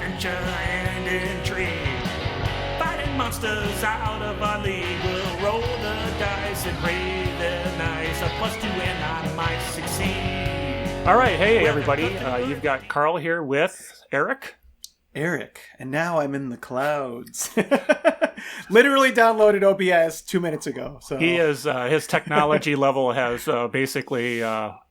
adventure and intrigue. Fighting monsters out of our league. We'll roll the dice and pray they're nice. A +2 and I might succeed. All right, hey everybody. You've got Carl here with Eric. And now I'm in the clouds. Literally downloaded OBS 2 minutes ago. So he is his technology level has basically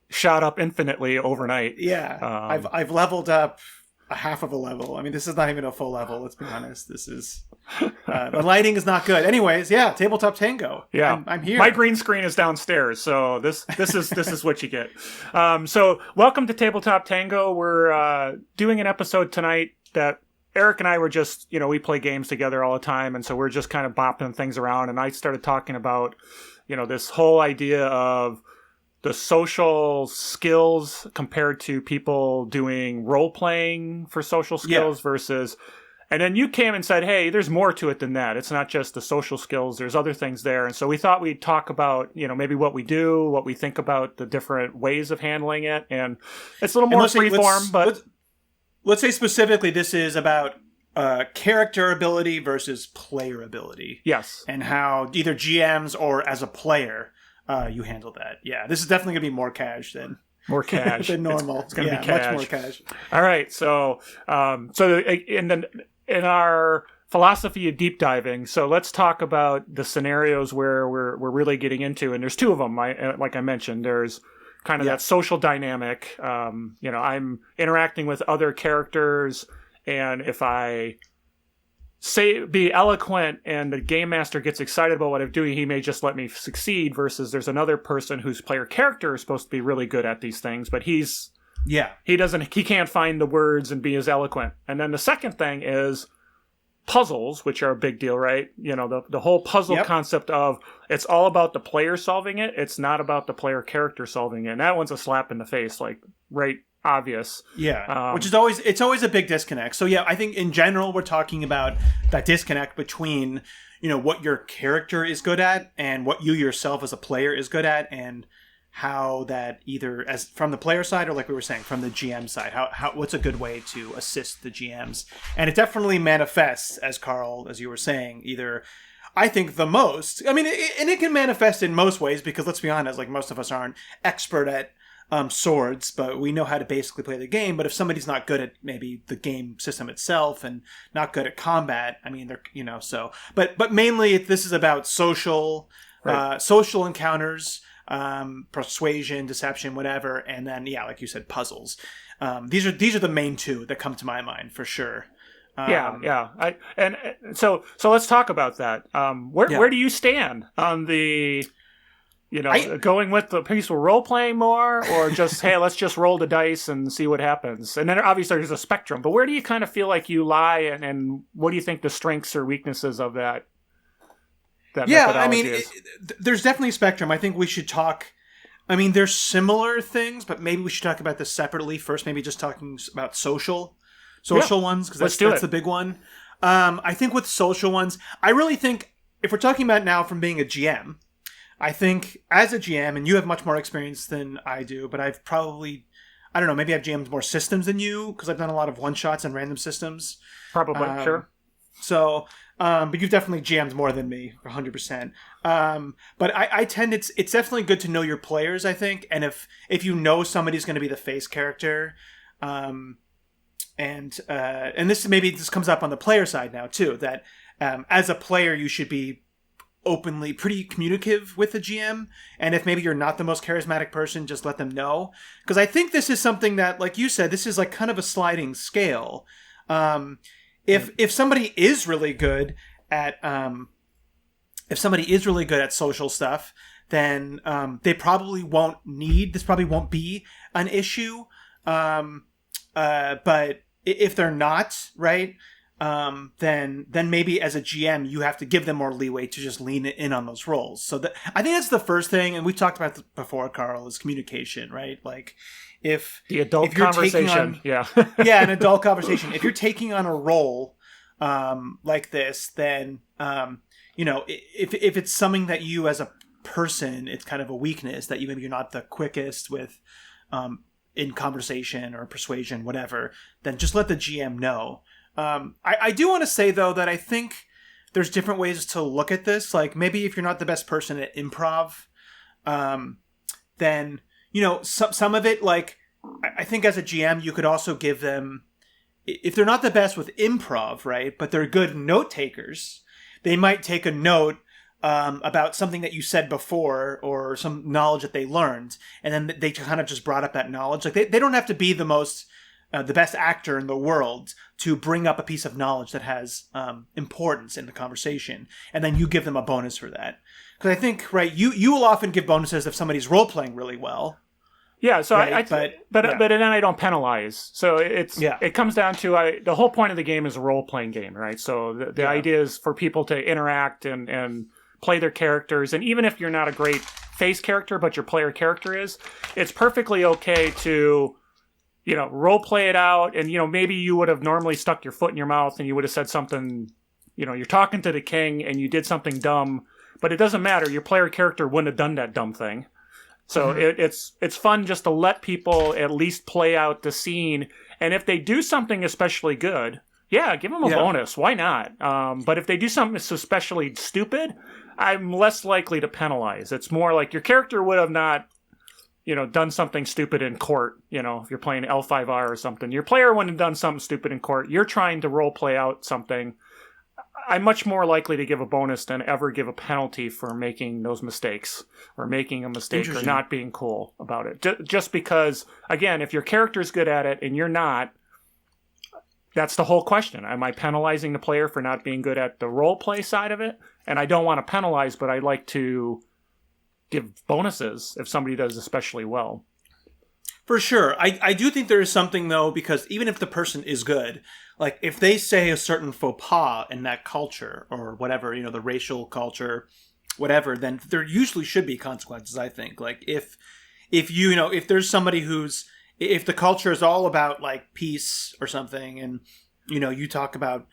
shot up infinitely overnight. Yeah, I've leveled up a half of a level. I mean, this is not even a full level. Let's be honest. This is the lighting is not good. Anyways, yeah, Tabletop Tango. Yeah, I'm here. My green screen is downstairs, so this is what you get. So welcome to Tabletop Tango. We're doing an episode tonight that Eric and I were just, we play games together all the time, and so we're just kind of bopping things around, and I started talking about, this whole idea of the social skills compared to people doing role-playing for social skills versus... And then you came and said, hey, there's more to it than that. It's not just the social skills. There's other things there. And so we thought we'd talk about, maybe what we do, what we think about the different ways of handling it. And it's a little more freeform, but... Let's say specifically this is about character ability versus player ability. Yes. And how either GMs or as a player you handle that. Yeah, this is definitely going to be more cash than... More cash than normal. It's going to be cash. Much more cash. All right. So, in our philosophy of deep diving, so let's talk about the scenarios where we're really getting into, and there's two of them. Like I mentioned, there's kind of that social dynamic. I'm interacting with other characters, and if I be eloquent and the game master gets excited about what I'm doing, he may just let me succeed, versus there's another person whose player character is supposed to be really good at these things, but he can't find the words and be as eloquent. And then the second thing is puzzles, which are a big deal, right? The whole puzzle concept of it's all about the player solving it. It's not about the player character solving it. And that one's a slap in the face, like right obvious. Yeah, which is always a big disconnect. So yeah, I think in general we're talking about that disconnect between what your character is good at and what you yourself as a player is good at, and how that either as from the player side or, like we were saying, from the GM side, how what's a good way to assist the GMs. And it definitely manifests, as Carl, as you were saying, either I think the most, and it can manifest in most ways, because let's be honest, like most of us aren't expert at swords, but we know how to basically play the game. But if somebody's not good at maybe the game system itself and not good at combat, they're so. But mainly this is about social encounters, persuasion, deception, whatever, and then like you said, puzzles. These are the main two that come to my mind for sure. So let's talk about that. Where do you stand on the? Going with the peaceful role-playing more, or just, hey, let's just roll the dice and see what happens. And then obviously there's a spectrum, but where do you kind of feel like you lie, and what do you think the strengths or weaknesses of that methodology is? There's definitely a spectrum. I think we should talk, there's similar things, but maybe we should talk about this separately first, maybe just talking about social ones, because that's the big one. I think with social ones, I really think, if we're talking about now from being a GM, I think as a GM, and you have much more experience than I do, but I've probably, maybe I've GM'd more systems than you, because I've done a lot of one-shots and random systems. Probably, sure. So, but you've definitely GM'd more than me, 100%. But I tend, it's definitely good to know your players, I think, and if you know somebody's going to be the face character, and this comes up on the player side now, too, that as a player, you should be openly pretty communicative with the GM, and if maybe you're not the most charismatic person, just let them know, because I think this is something that, like you said, this is like kind of a sliding scale. If somebody is really good at social stuff, then they probably won't need this. Probably won't be an issue. But if they're not, right, then maybe as a GM you have to give them more leeway to just lean in on those roles. So I think that's the first thing, and we've talked about before, Carl, is communication, right? Like if the adult conversation, an adult conversation. If you're taking on a role like this, then if it's something that you as a person, it's kind of a weakness that you're not the quickest with in conversation or persuasion, whatever, then just let the GM know. I do want to say, though, that I think there's different ways to look at this. Like, maybe if you're not the best person at improv, then, some of it, like, I think as a GM, you could also give them, if they're not the best with improv, right, but they're good note takers, they might take a note about something that you said before or some knowledge that they learned, and then they kind of just brought up that knowledge. Like, they don't have to be the best actor in the world to bring up a piece of knowledge that has importance in the conversation, and then you give them a bonus for that. Because I think, right, you will often give bonuses if somebody's role playing really well. Yeah, so right? But then I don't penalize. So it comes down to the whole point of the game is a role playing game, right? So the idea is for people to interact and play their characters, and even if you're not a great face character, but your player character is, it's perfectly okay to role play it out, and maybe you would have normally stuck your foot in your mouth and you would have said something, you're talking to the king and you did something dumb, but it doesn't matter. Your player character wouldn't have done that dumb thing. So it's fun just to let people at least play out the scene, and if they do something especially good, give them a bonus. Why not? But if they do something especially stupid, I'm less likely to penalize. It's more like your character would have not done something stupid in court, if you're playing L5R or something. Your player wouldn't have done something stupid in court. You're trying to role play out something. I'm much more likely to give a bonus than ever give a penalty for making those mistakes or making a mistake or not being cool about it. Just because, again, if your character's good at it and you're not, that's the whole question. Am I penalizing the player for not being good at the role play side of it? And I don't want to penalize, but I like to give bonuses if somebody does especially well. For sure. I do think there is something, though, because even if the person is good, like if they say a certain faux pas in that culture or whatever, the racial culture, whatever, then there usually should be consequences, I think. Like if if there's somebody if the culture is all about like peace or something, and, you talk about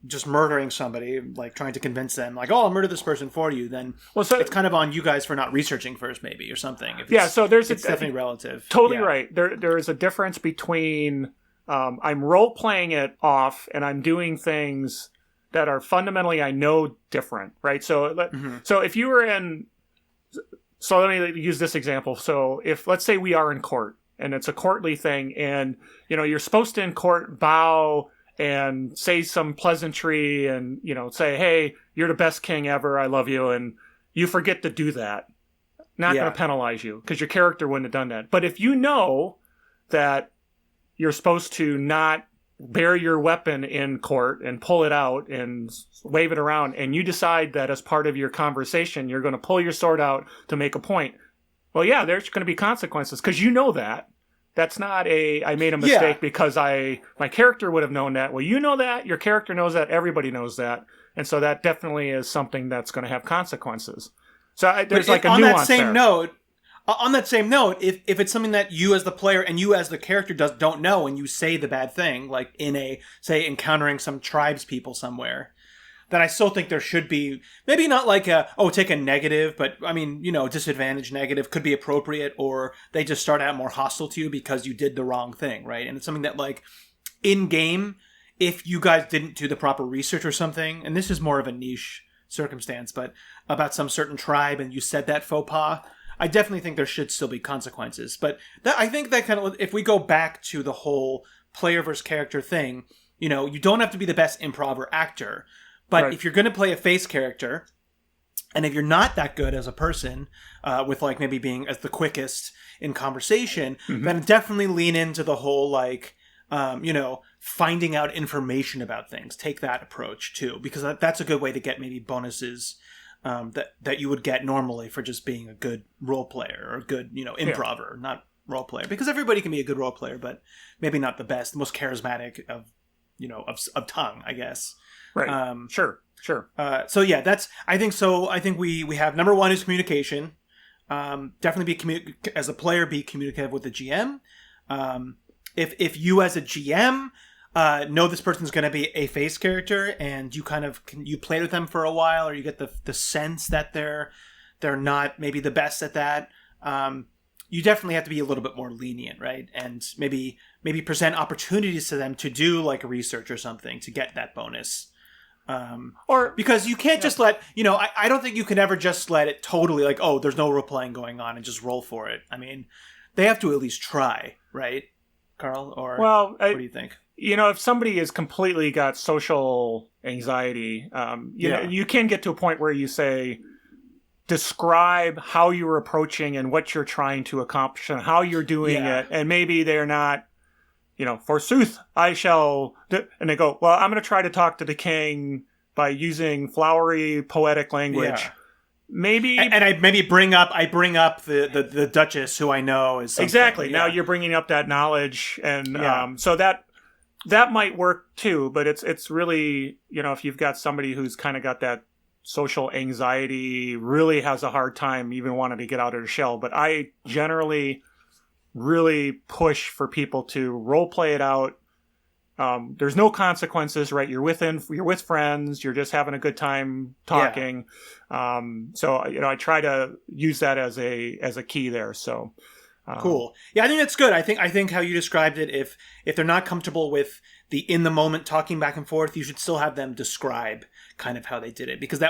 just murdering somebody, like trying to convince them, like, oh, I'll murder this person for you, then it's kind of on you guys for not researching first, maybe, or something. So it's definitely relative. Totally right. There is a difference between I'm role-playing it off and I'm doing things that are fundamentally, I know, different, right? So, so if you were in... So let me use this example. So if, let's say we are in court, and it's a courtly thing, and, you're supposed to in court bow and say some pleasantry and, say, hey, you're the best king ever, I love you, and you forget to do that. Not going to penalize you, because your character wouldn't have done that. But if you know that you're supposed to not bear your weapon in court and pull it out and wave it around, and you decide that as part of your conversation you're going to pull your sword out to make a point, well, there's going to be consequences, because you know that. That's not I made a mistake because my character would have known that. Well, you know that, your character knows that, everybody knows that. And so that definitely is something that's going to have consequences. So there's like a nuance there. On that same note, if it's something that you as the player and you as the character don't know, and you say the bad thing, like in say encountering some tribes people somewhere, then I still think there should be, maybe not like take a negative, but I mean, disadvantage negative could be appropriate, or they just start out more hostile to you because you did the wrong thing, right? And it's something that, like, in game, if you guys didn't do the proper research or something, and this is more of a niche circumstance, but about some certain tribe and you said that faux pas, I definitely think there should still be consequences. But I think that kind of, if we go back to the whole player versus character thing, you don't have to be the best improv or actor. But if you're going to play a face character, and if you're not that good as a person, with like maybe being as the quickest in conversation, then definitely lean into the whole like, finding out information about things. Take that approach too, because that's a good way to get maybe bonuses that you would get normally for just being a good role player or a good improver, not role player. Because everybody can be a good role player, but maybe not the best, the most charismatic of tongue, I guess. Right. Sure. So yeah, I think we have number one is communication. Definitely as a player, be communicative with the GM. If you as a GM know this person's going to be a face character, and you play with them for a while, or you get the sense that they're not maybe the best at that, you definitely have to be a little bit more lenient, right? And maybe present opportunities to them to do like research or something to get that bonus. Or because you can't just let, I don't think you can ever just let it totally like, oh, there's no role playing going on and just roll for it. I mean, they have to at least try, right, Carl? Or what do you think? If somebody has completely got social anxiety, you can get to a point where you say, describe how you're approaching and what you're trying to accomplish and how you're doing it. And maybe they're not, forsooth, I shall, and they go, well, I'm going to try to talk to the king by using flowery, poetic language. Yeah. Maybe, and I maybe bring up the Duchess, who I know is something. Exactly. Yeah. Now you're bringing up that knowledge, and so that might work too. But it's really, if you've got somebody who's kind of got that social anxiety, really has a hard time even wanting to get out of their shell. But I generally really push for people to role play it out. There's no consequences, right? You're with friends. You're just having a good time talking. Yeah. So I try to use that as a key there. So cool. Yeah, I think that's good. I think how you described it. If they're not comfortable with the in the moment talking back and forth, you should still have them describe kind of how they did it, because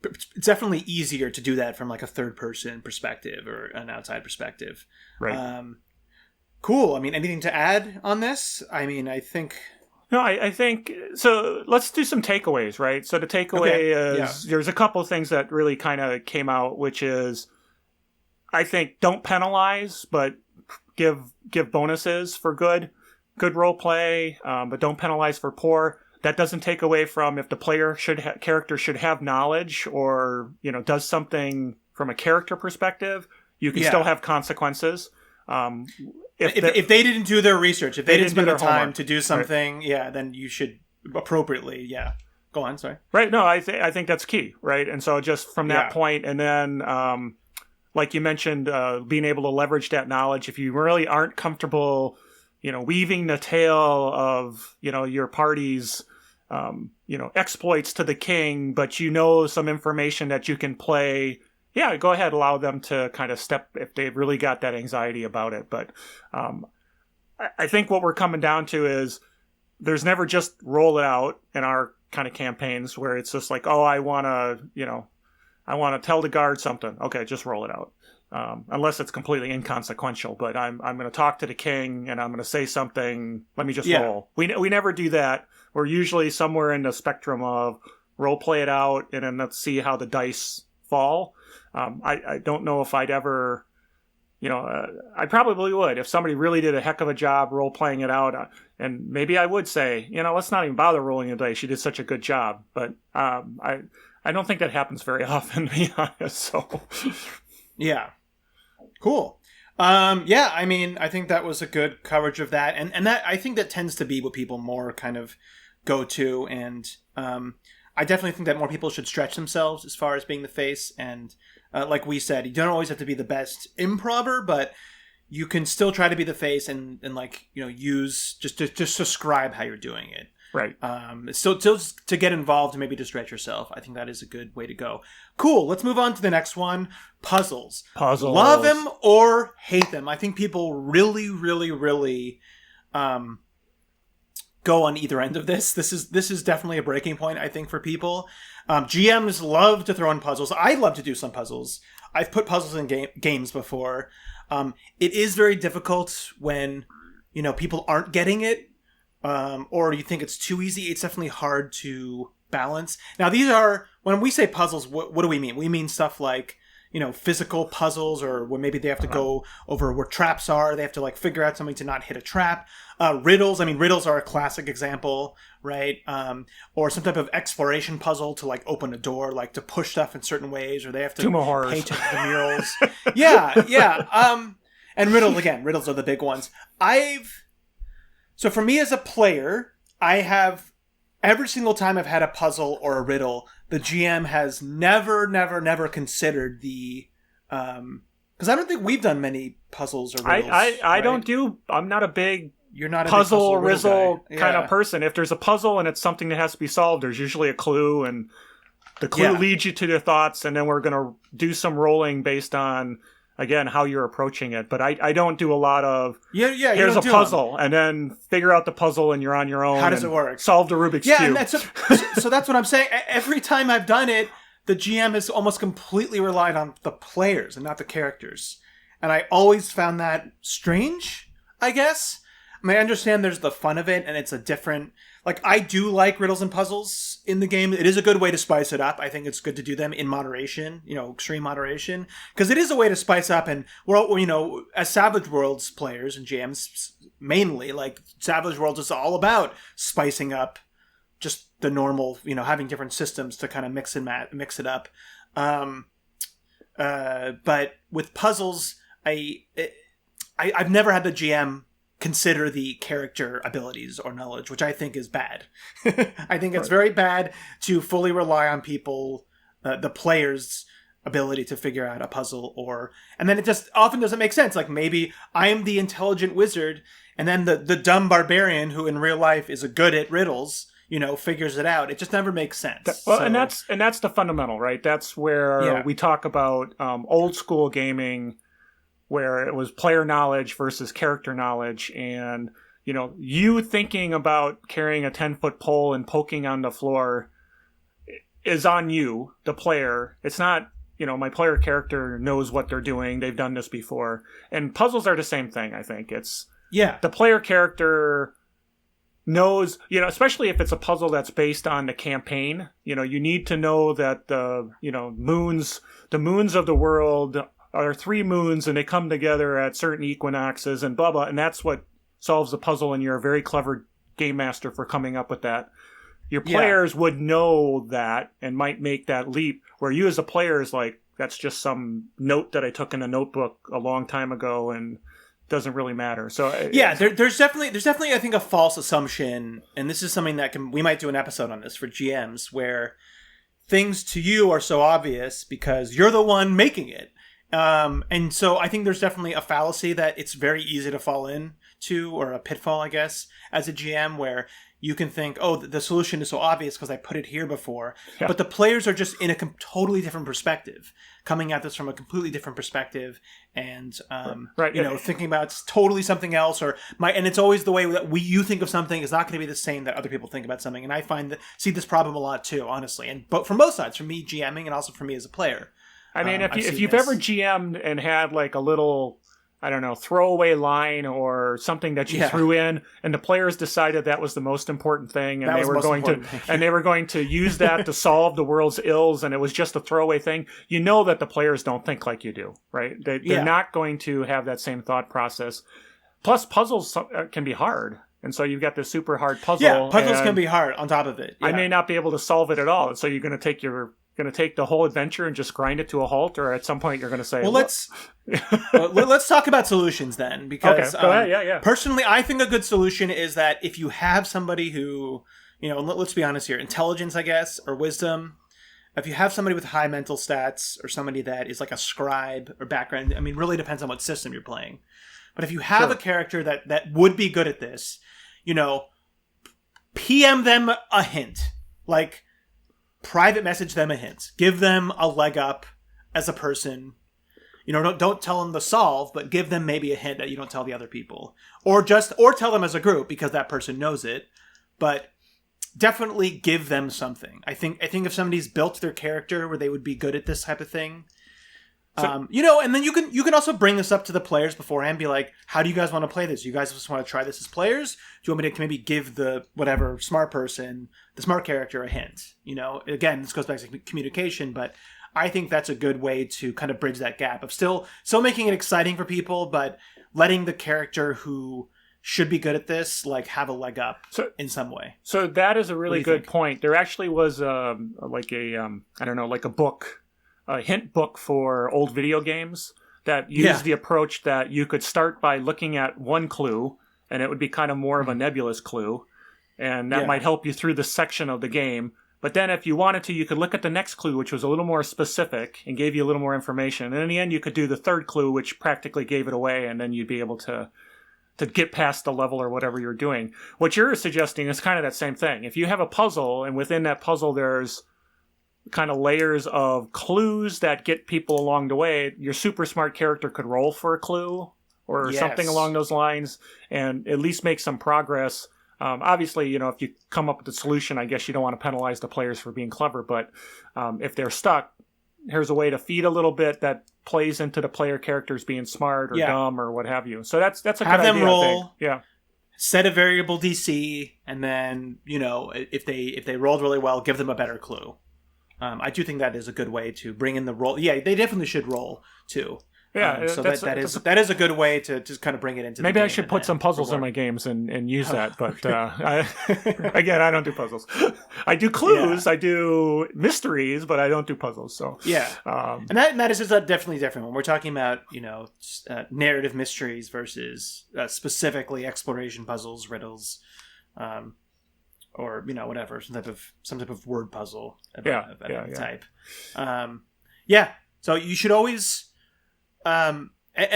it's definitely easier to do that from like a third person perspective or an outside perspective. Right. Cool. I mean, anything to add on this? I mean, I think... No, I think... So let's do some takeaways, right? So the takeaway is there's a couple of things that really kind of came out, which is, I think, don't penalize, but give bonuses for good role play, but don't penalize for poor. That doesn't take away from if the character should have knowledge or, does something from a character perspective, you can still have consequences. If they didn't do their research, if they didn't spend the time to do something, right, then you should appropriately, Go on, sorry. Right, no, I think that's key, right? And so just from that point, and then, like you mentioned, being able to leverage that knowledge, if you really aren't comfortable, weaving the tale of, your party's, exploits to the king, but some information that you can play. Yeah, go ahead, allow them to kind of step if they've really got that anxiety about it. But I think what we're coming down to is there's never just roll it out in our kind of campaigns where it's just like, oh, I want to tell the guard something. Okay, just roll it out. Unless it's completely inconsequential. But I'm going to talk to the king and I'm going to say something. Let me just roll. We never do that. We're usually somewhere in the spectrum of role play it out and then let's see how the dice fall. I don't know if I'd ever, I probably would. If somebody really did a heck of a job role-playing it out, and maybe I would say, let's not even bother rolling the dice. She did such a good job. But I don't think that happens very often, to be honest. So, yeah. Cool. I mean, I think that was a good coverage of that. And that, I think that tends to be what people more kind of go to. And I definitely think that more people should stretch themselves as far as being the face. And like we said, you don't always have to be the best improver, but you can still try to be the face and like, use just describe how you're doing it. Right. So to get involved and maybe to stretch yourself, I think that is a good way to go. Cool. Let's move on to the next one. Puzzles. Love them or hate them. I think people really, really, really go on either end of this. This is definitely a breaking point, I think, for people. GMs love to throw in puzzles. I love to do some puzzles. I've put puzzles in games before. It is very difficult when, people aren't getting it. Or you think it's too easy. It's definitely hard to balance. Now, these are, when we say puzzles, what do we mean? We mean stuff like, physical puzzles, or where maybe they have to go over where traps are. They have to figure out something to not hit a trap. Riddles. I mean, riddles are a classic example, right? Or some type of exploration puzzle to open a door, to push stuff in certain ways, or they have to paint the murals. Yeah. And riddles are the big ones. So for me as a player, I have, every single time I've had a puzzle or a riddle, the GM has never considered the, because I don't think we've done many puzzles or riddles. I don't do, I'm not a big puzzle or riddle kind of person. If there's a puzzle and it's something that has to be solved, there's usually a clue, and the clue leads you to the thoughts, and then we're going to do some rolling based on again, how you're approaching it. But I don't do a lot of, yeah, here's a puzzle, and then figure out the puzzle, and you're on your own. How does it work? Solve the Rubik's Cube. And so that's what I'm saying. Every time I've done it, the GM has almost completely relied on the players and not the characters. And I always found that strange, I guess. I mean, I understand there's the fun of it, and it's a different... Like, I do like riddles and puzzles in the game. It is a good way to spice it up. I think it's good to do them in moderation, extreme moderation. Because it is a way to spice up, and we're, as Savage Worlds players and GMs, mainly, like, Savage Worlds is all about spicing up just the normal, having different systems to kind of mix it up. But with puzzles, I've never had the GM consider the character abilities or knowledge, which I think is bad. I think it's very bad to fully rely on people, the players' ability to figure out a puzzle, and then it just often doesn't make sense. Like, maybe I'm the intelligent wizard, and then the dumb barbarian who in real life is good at riddles, figures it out. It just never makes sense. And that's the fundamental, right? That's where we talk about old school gaming, where it was player knowledge versus character knowledge. And, you thinking about carrying a 10-foot pole and poking on the floor is on you, the player. It's not, my player character knows what they're doing. They've done this before. And puzzles are the same thing, I think. It's the player character knows, especially if it's a puzzle that's based on the campaign, you need to know that the moons of the world are 3 moons, and they come together at certain equinoxes and blah blah, and that's what solves the puzzle, and you're a very clever game master for coming up with that. Your players would know that and might make that leap, where you as a player is like, that's just some note that I took in a notebook a long time ago and doesn't really matter. So there's definitely I think a false assumption, and this is something that we might do an episode on this for GMs, where things to you are so obvious because you're the one making it. And so I think there's definitely a fallacy that it's very easy to fall into, or a pitfall, I guess, as a GM, where you can think, oh, the solution is so obvious because I put it here before. Yeah. But the players are just in a totally different perspective, coming at this from a completely different perspective, and thinking about totally something else, and it's always the way that you think of something is not going to be the same that other people think about something. And I see this problem a lot too, honestly, but from both sides, from me GMing and also from me as a player. I mean, if you've ever GM'd and had like a little, I don't know, throwaway line or something that you threw in, and the players decided that was the most important thing, and they were going to use that to solve the world's ills, and it was just a throwaway thing, that the players don't think like you do, right? They're not going to have that same thought process. Plus, puzzles can be hard. And so you've got this super hard puzzle. Yeah, puzzles can be hard on top of it. Yeah. I may not be able to solve it at all. So you're going to take the whole adventure and just grind it to a halt, or at some point you're going to say, well, let's talk about solutions then, because okay, go ahead. Yeah. Personally, I think a good solution is that if you have somebody who, let's be honest here, intelligence, I guess, or wisdom, if you have somebody with high mental stats, or somebody that is like a scribe or background, I mean, really depends on what system you're playing. But if you have a character that would be good at this, PM them a hint, like private message them a hint, give them a leg up as a person. Don't tell them to solve, but give them maybe a hint that you don't tell the other people, or tell them as a group because that person knows it. But definitely give them something. I think if somebody's built their character where they would be good at this type of thing. And then you can also bring this up to the players beforehand. Be like, how do you guys want to play this? You guys just want to try this as players? Do you want me to maybe give the whatever smart person, the smart character, a hint? Again, this goes back to communication, but I think that's a good way to kind of bridge that gap of still making it exciting for people, but letting the character who should be good at this like have a leg up in some way. So that is a really good point. There actually was a book. A hint book for old video games that used the approach that you could start by looking at one clue, and it would be kind of more of a nebulous clue, and that might help you through the section of the game. But then if you wanted to, you could look at the next clue, which was a little more specific and gave you a little more information. And in the end, you could do the third clue, which practically gave it away, and then you'd be able to get past the level or whatever you're doing. What you're suggesting is kind of that same thing. If you have a puzzle, and within that puzzle there's kind of layers of clues that get people along the way. Your super smart character could roll for a clue or something along those lines and at least make some progress. Obviously, if you come up with a solution, I guess you don't want to penalize the players for being clever, but if they're stuck, here's a way to feed a little bit that plays into the player characters being smart or dumb or what have you. So that's a good idea. Have them roll. Yeah. Set a variable DC, and then if they rolled really well, give them a better clue. I do think that is a good way to bring in the roll. Yeah, they definitely should roll too. Yeah, so that is a good way to just kind of bring it into. Maybe the game I should put some puzzles in my games and use that. But again, I don't do puzzles. I do clues, I do mysteries, but I don't do puzzles. So and that is just definitely different when we're talking about narrative mysteries versus specifically exploration puzzles, riddles, or whatever some type of word puzzle of any type. So you should always. And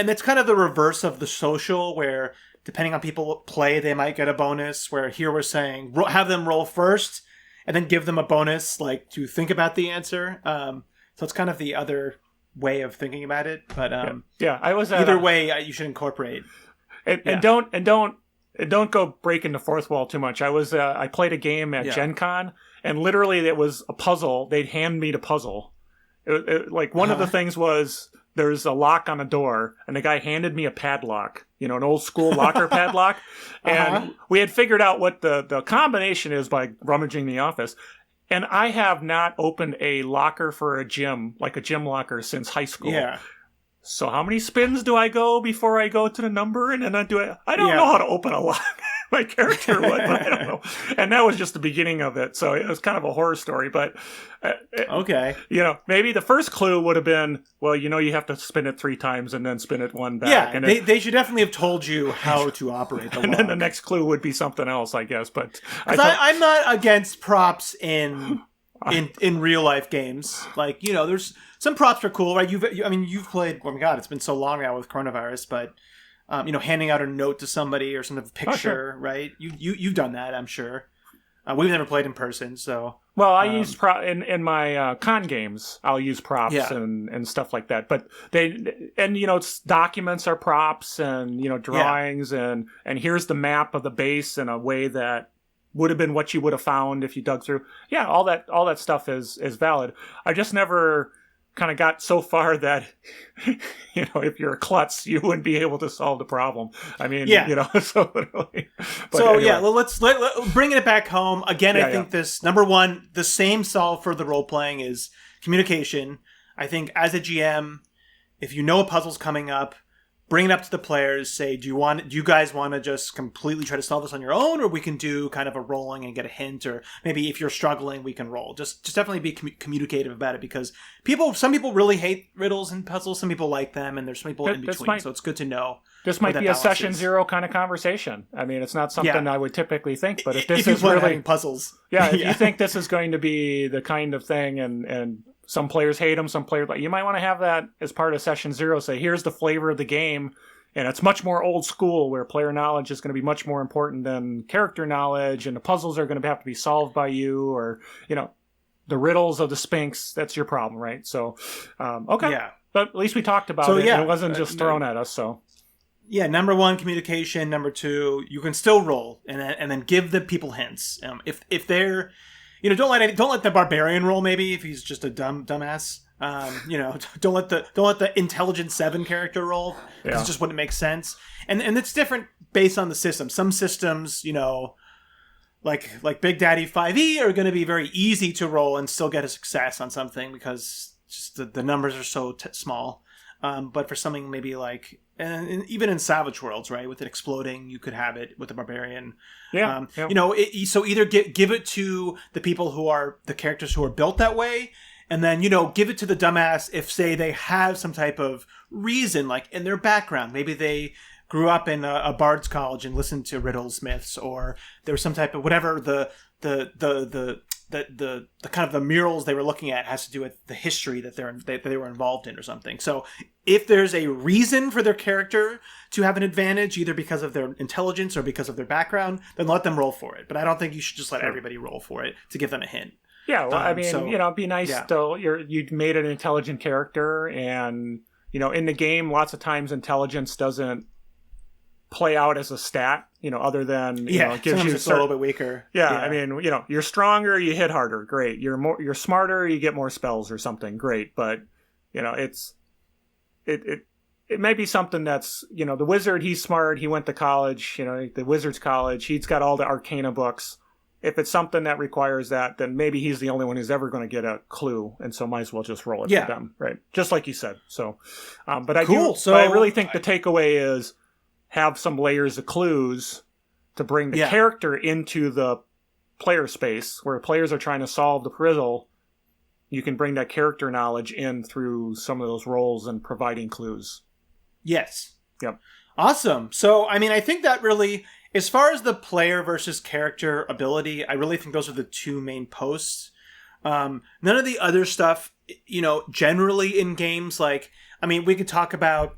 it's kind of the reverse of the social, where depending on people play, they might get a bonus. Where here we're saying have them roll first, and then give them a bonus, like to think about the answer. So it's kind of the other way of thinking about it. But I was either way, you should incorporate. And don't go breaking the fourth wall too much. I played a game at Gen Con, and literally it was a puzzle. They'd hand me the puzzle. Like one of the things was. There's a lock on a door, and the guy handed me a padlock, an old school locker padlock. And we had figured out what the combination is by rummaging the office. And I have not opened a locker for a gym, like a gym locker, since high school. Yeah. So how many spins do I go before I go to the number? And then I don't know how to open a lock. My character would, but I don't know. And that was just the beginning of it. So it was kind of a horror story. But, maybe the first clue would have been, well, you have to spin it 3 times and then spin it 1 back. Yeah, and they should definitely have told you how to operate the lock. And then the next clue would be something else, I guess. But I'm not against props in real life games. Like, there's some props are cool, right? You've played, oh my God, it's been so long now with coronavirus, but handing out a note to somebody or some type of picture, right? You've done that, I'm sure. We've never played in person, so. Well, I use in my con games. I'll use props and stuff like that. But it's documents are props and drawings and here's the map of the base in a way that would have been what you would have found if you dug through. Yeah, all that stuff is valid. I just never kind of got so far that if you're a klutz, you wouldn't be able to solve the problem. I mean, so literally. Anyway. Let's bring it back home again. I think this number one, the same solve for the role playing is communication. I think as a GM, if you know a puzzle's coming up, bring it up to the players. Say, do you guys want to just completely try to solve this on your own, or we can do kind of a rolling and get a hint, or maybe if you're struggling, we can roll. Just definitely be communicative about it, because some people really hate riddles and puzzles. Some people like them, and there's some people in between. So it's good to know. This might be a session 0 kind of conversation. I mean, it's not something I would typically think, but if this is really puzzles, if you think this is going to be the kind of thing, and some players hate them, some players like, you might want to have that as part of session 0. Say, here's the flavor of the game, and it's much more old school, where player knowledge is going to be much more important than character knowledge, and the puzzles are going to have to be solved by you, or the riddles of the Sphinx. That's your problem, right? So, okay, but at least we talked about it. It wasn't just thrown at us. So, number 1, communication. Number 2, you can still roll, and then give the people hints. If they're don't let the barbarian roll, maybe, if he's just a dumbass. Don't let the intelligence 7 character roll, because it just wouldn't make sense. And it's different based on the system. Some systems, like Big Daddy 5e are going to be very easy to roll and still get a success on something, because just the numbers are so small. But for something maybe like, and even in Savage Worlds, right, with it exploding, you could have it with the barbarian. So either give it to the people who are the characters who are built that way, and then give it to the dumbass if, say, they have some type of reason, like in their background, maybe they grew up in a bard's college and listened to riddles, myths, or there was some type of whatever the kind of the murals they were looking at has to do with the history that they were involved in or something. So if there's a reason for their character to have an advantage, either because of their intelligence or because of their background, then let them roll for it. But I don't think you should just let everybody roll for it to give them a hint. Yeah, well, I mean, So it'd be nice to you made an intelligent character, and in the game, lots of times intelligence doesn't play out as a stat. Other than it gives you it's a little bit weaker. Yeah, I mean, you're stronger, you hit harder, great. You're smarter, you get more spells or something, great. But it may be something that's the wizard. He's smart. He went to college. The wizard's college. He's got all the Arcana books. If it's something that requires that, then maybe he's the only one who's ever going to get a clue, and so might as well just roll it for them, right? Just like you said. So, but I really think the takeaway is have some layers of clues to bring the character into the player space where players are trying to solve the riddle. You can bring that character knowledge in through some of those roles and providing clues. Yes. Yep. Awesome. So, I mean, I think that really, as far as the player versus character ability, I really think those are the two main posts. None of the other stuff, generally in games, we could talk about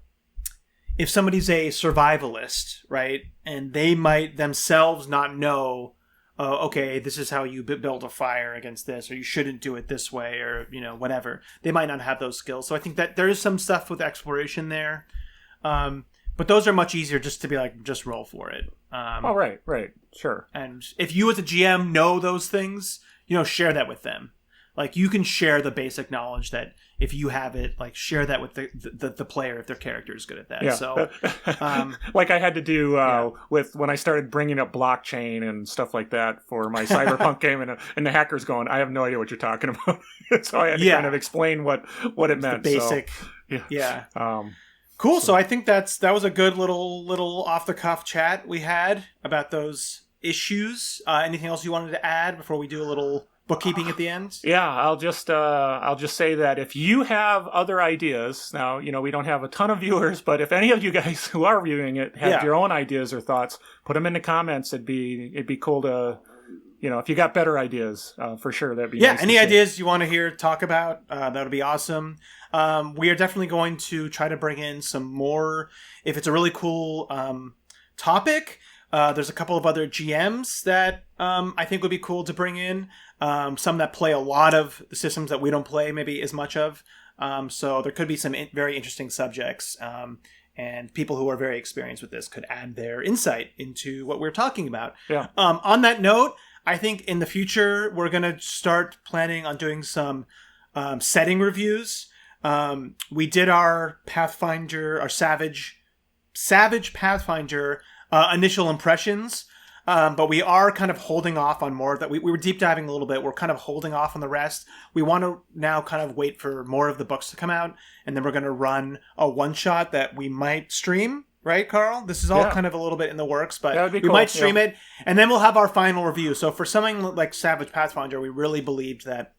if somebody's a survivalist, right? And they might themselves not know, okay, this is how you build a fire against this, or you shouldn't do it this way, or, whatever. They might not have those skills. So I think that there is some stuff with exploration there. But those are much easier just to be just roll for it. Right. Sure. And if you as a GM know those things, share that with them. You can share the basic knowledge that if you have it, share that with the player if their character is good at that. Yeah. So, I had to do with when I started bringing up blockchain and stuff like that for my cyberpunk game, and the hacker's going, I have no idea what you're talking about. So I had to kind of explain what it meant. The basic. So, yeah. Cool. So I think that was a good little off the cuff chat we had about those issues. Anything else you wanted to add before we do a little bookkeeping at the end? Yeah, I'll just say that if you have other ideas, now we don't have a ton of viewers, but if any of you guys who are viewing it have your own ideas or thoughts, put them in the comments. It'd be cool to if you got better ideas, for sure that'd be nice any ideas you want to talk about, that'll be awesome. We are definitely going to try to bring in some more if it's a really cool topic. There's a couple of other GMs that I think would be cool to bring in. Some that play a lot of the systems that we don't play maybe as much of. So there could be some very interesting subjects. And people who are very experienced with this could add their insight into what we're talking about. Yeah. On that note, I think in the future, we're going to start planning on doing some setting reviews. We did our Pathfinder, our Savage Pathfinder initial impressions, but we are kind of holding off on more of that. We were deep diving a little bit. We're kind of holding off on the rest. We want to now kind of wait for more of the books to come out, and then we're going to run a one-shot that we might stream. Right, Carl? This is all kind of a little bit in the works, but we might stream it, and then we'll have our final review. So for something like Savage Pathfinder, we really believed that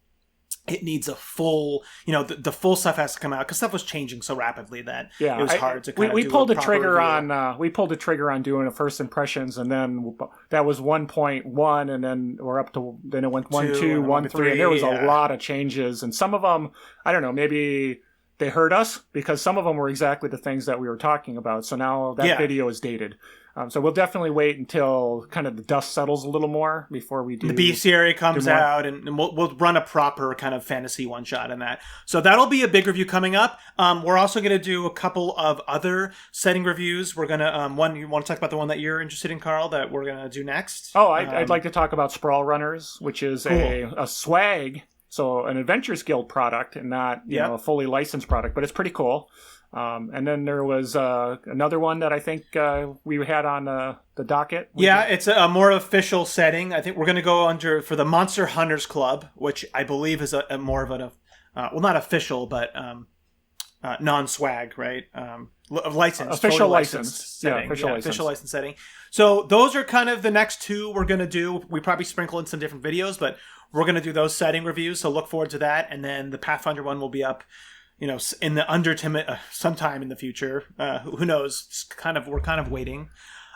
it needs a full, the full stuff has to come out because stuff was changing so rapidly that it was hard to kind of do pulled a the trigger review. We pulled the trigger on doing a first impressions, and then that was 1.1, and then we're up to then it went 1.2, 1.3, and there was a lot of changes, and some of them, I don't know, maybe they hurt us because some of them were exactly the things that we were talking about. So now that video is dated. So we'll definitely wait until kind of the dust settles a little more before we do. The bestiary comes out, and we'll run a proper kind of fantasy one shot in that. So that'll be a big review coming up. We're also going to do a couple of other setting reviews. We're going to you want to talk about the one that you're interested in, Carl, that we're going to do next? Oh, I'd like to talk about Sprawl Runners, which is a swag. So an Adventures Guild product and not a fully licensed product, but it's pretty cool. And then there was another one that I think we had on the docket. It's a more official setting. I think we're going to go under for the Monster Hunters Club, which I believe is a more of an not official, but non-swag, right? Licensed, official licensed setting. Official license setting. So those are kind of the next two we're going to do. We probably sprinkle in some different videos, but we're going to do those setting reviews. So look forward to that. And then the Pathfinder one will be up, in the sometime in the future. Who knows? We're kind of waiting.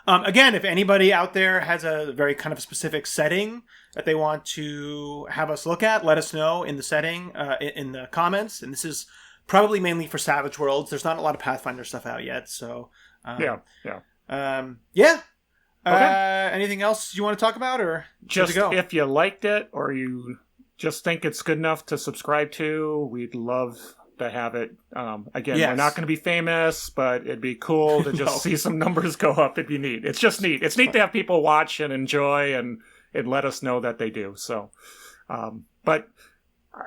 Again, if anybody out there has a very kind of specific setting that they want to have us look at, let us know in the setting, in the comments. And this is probably mainly for Savage Worlds. There's not a lot of Pathfinder stuff out yet. So, Okay. Anything else you want to talk about, or just if you liked it or you just think it's good enough to subscribe to, we'd love to have it. Again, Yes. we're not going to be famous, but it'd be cool to just see some numbers go up. It'd be neat. It's just neat. It's neat to have people watch and enjoy and let us know that they do. So, but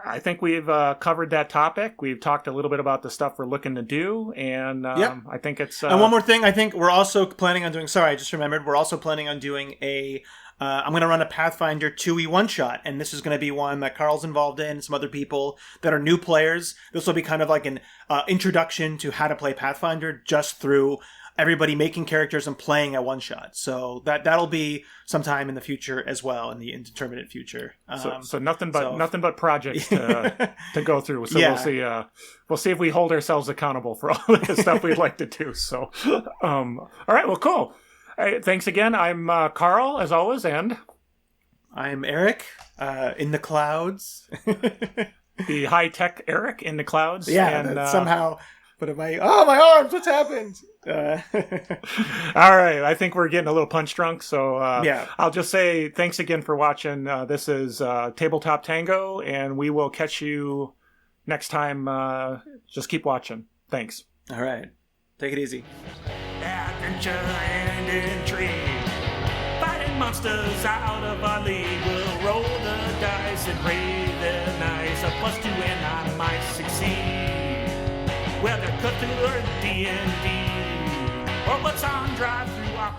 I think we've covered that topic. We've talked a little bit about the stuff we're looking to do, and I think it's... and one more thing, I think we're also planning on doing... Sorry, I just remembered. We're also planning on doing a... I'm going to run a Pathfinder 2e one-shot, and this is going to be one that Carl's involved in, some other people that are new players. This will be kind of like an introduction to how to play Pathfinder just through everybody making characters and playing a one-shot. So that'll be sometime in the future as well, in the indeterminate future. So nothing but projects to go through. So we'll see if we hold ourselves accountable for all the stuff we'd like to do. So, all right, well, cool. Hey, thanks again. I'm Carl, as always, and... I'm Eric, in the clouds. The high-tech Eric in the clouds. Yeah, and somehow... But my arms, what's happened? All right, I think we're getting a little punch drunk, so I'll just say thanks again for watching. This is Tabletop Tango, and we will catch you next time. Just keep watching. Thanks. All right. Take it easy. Adventure and intrigue. Fighting monsters out of our league. We'll roll the dice and pray they're nice. A +2 and I might succeed. Whether Cthulhu or D&D, or what's on drive through our